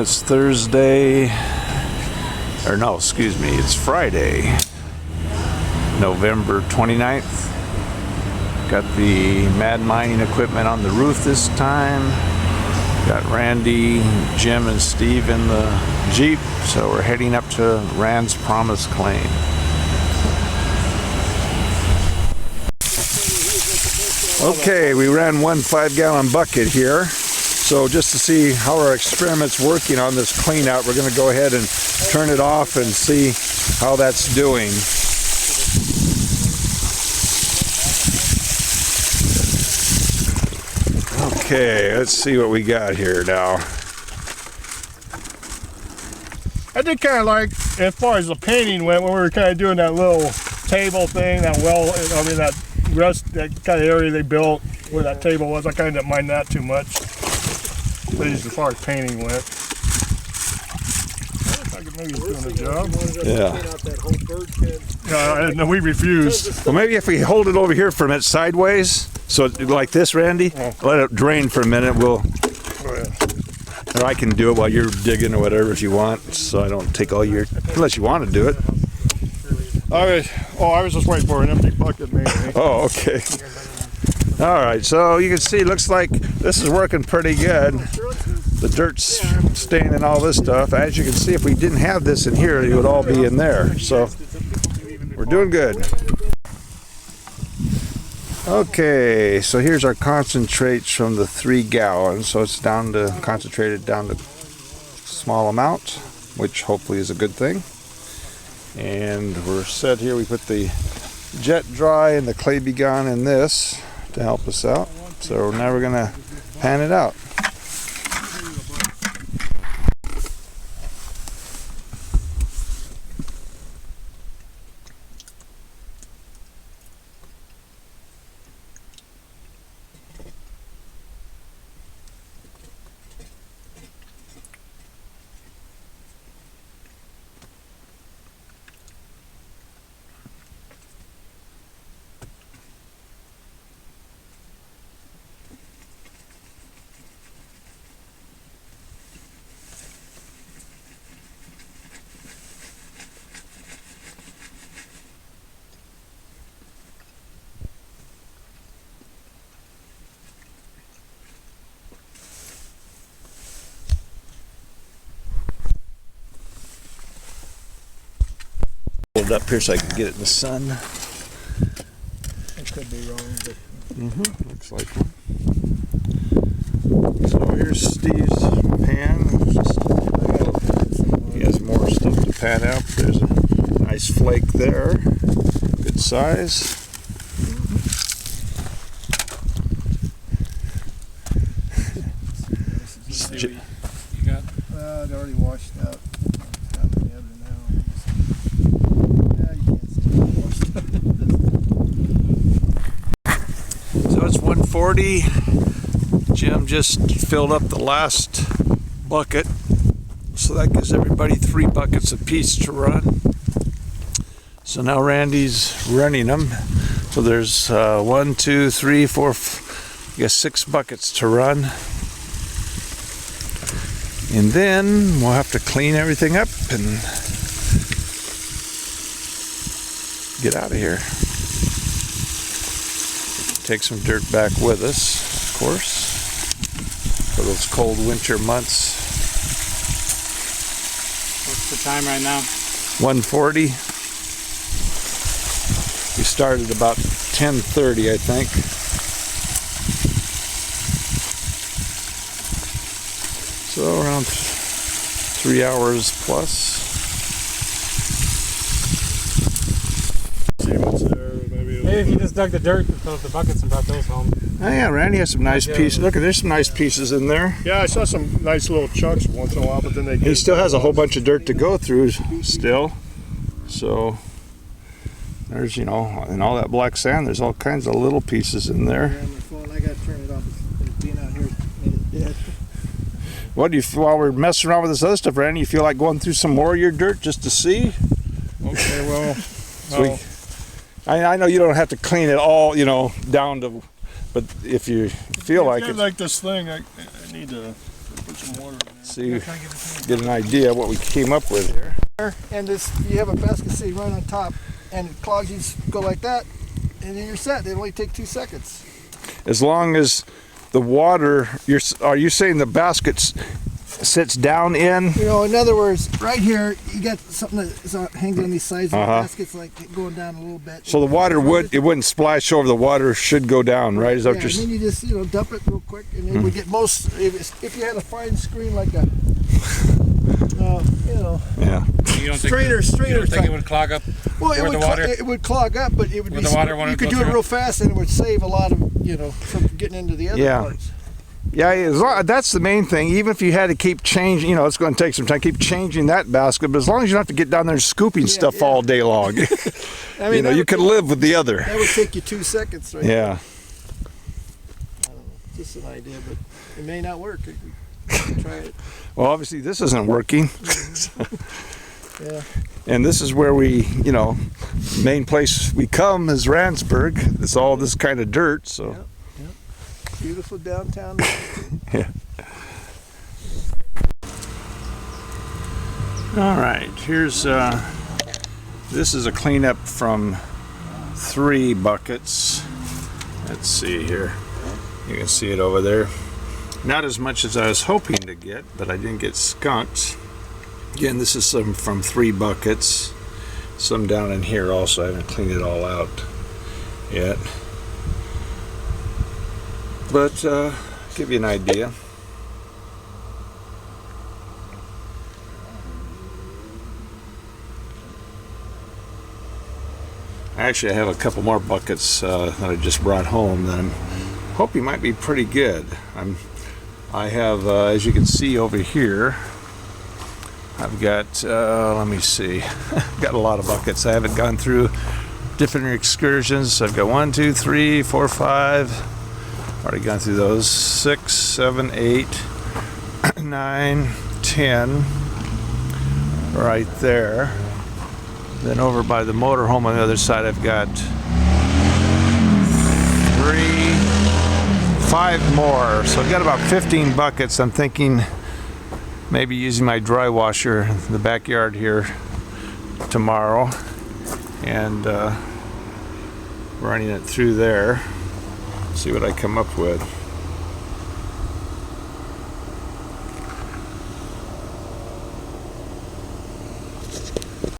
It's Thursday, or no, excuse me, it's Friday, November 29th. Got the Mad Mining equipment on the roof this time. Got Randy, Jim, and Steve in the Jeep, so we're heading up to Rands Promise Claim. Okay, we ran one 5-gallon bucket here. So just to see how our experiment's working on this clean out, we're going to go ahead and turn it off and see how that's doing. Okay, let's see what we got here now. I did kind of like, as far as the painting went, when we were kind of doing that little table thing, that that rest, that kind of area they built where that table was, I kind of didn't mind that too much. At least as far as painting went. I could maybe doing the job. Yeah. No, we refused. Well, maybe if we hold it over here for a minute sideways, so like this, Randy, let it drain for a minute. Or I can do it while you're digging or whatever if you want, so I don't take all your, unless you want to do it. I was just waiting for an empty bucket, maybe. Oh, okay. All right, so you can see it looks like this is working pretty good. The dirt's staying in all this stuff. As you can see, if we didn't have this in here, it would all be in there. So we're doing good. Okay, so here's our concentrates from the 3 gallons. So it's concentrated down to a small amount, which hopefully is a good thing. And we're set here. We put the jet dry and the clay begun in this to help us out. So now we're gonna pan it out. Hold it up here so I can get it in the sun. It could be wrong, but looks like one. So here's Steve's pan. He has more stuff to pan out. There's a nice flake there. Good size. You got? It already washed out. So it's 140. Jim just filled up the last bucket, so that gives everybody 3 buckets apiece to run. So now Randy's running them. So there's 1, 2, 3, 4, I guess 6 buckets to run. And then we'll have to clean everything up and get out of here. Take some dirt back with us, of course, for those cold winter months. What's the time right now? 1:40. We started about 10:30, I think. So around 3 hours plus. Maybe if you just dug the dirt and filled up the buckets and brought those home. Oh yeah, Randy has some nice pieces. Look, there's some nice pieces in there. Yeah, I saw some nice little chunks once in a while, but then He still has a whole bunch of dirt to go through still. So there's, and all that black sand, there's all kinds of little pieces in there. I gotta turn it off. It's being out here made it dead. What do you, while we're messing around with this other stuff, Randy, you feel like going through some more of your dirt just to see? Okay, well, I know you don't have to clean it all, down to, but if you feel like it. Like this thing, I need to Put some water in See, get an idea of what we came up with here. And this, you have a basket sitting right on top, and it clogs. You just go like that, and then you're set. It only take 2 seconds. As long as the water, are you saying the basket sits down in? You know, in other words, right here, you got something that hangs on these sides. And the basket's like going down a little bit. So the water wouldn't splash over. The water should go down, right? Is that what and then you just dump it real quick, and it would get most. If you had a fine screen like a, Yeah. You don't strainer think it would clog up? Well, Where the water? It would clog up, but it would Where be. the water You could do it real fast, and it would save a lot of from getting into the other parts. Yeah, that's the main thing. Even if you had to keep changing, it's going to take some time. Keep changing that basket, but as long as you don't have to get down there scooping stuff all day long, I mean, you can live with the other. That would take you 2 seconds, right? Yeah. I don't know, just an idea, but it may not work. Try it. Well, obviously this isn't working. Yeah. And this is where we, main place we come is Randsburg. It's all this kind of dirt, so. Yep. Beautiful downtown. Yeah. All right, here's this is a cleanup from 3 buckets. Let's see here. You can see it over there. Not as much as I was hoping to get, but I didn't get skunked. Again, this is some from 3 buckets. Some down in here also. I haven't cleaned it all out yet. But give you an idea. Actually, I have a couple more buckets that I just brought home that I'm hoping might be pretty good. I have, as you can see over here, I've got, let me see, got a lot of buckets. I haven't gone through different excursions. I've got 1, 2, 3, 4, 5. Already gone through those. 6, 7, 8, 9, 10. Right there. Then over by the motorhome on the other side, I've got 5 more. So I've got about 15 buckets. I'm thinking maybe using my dry washer in the backyard here tomorrow and running it through there. See what I come up with.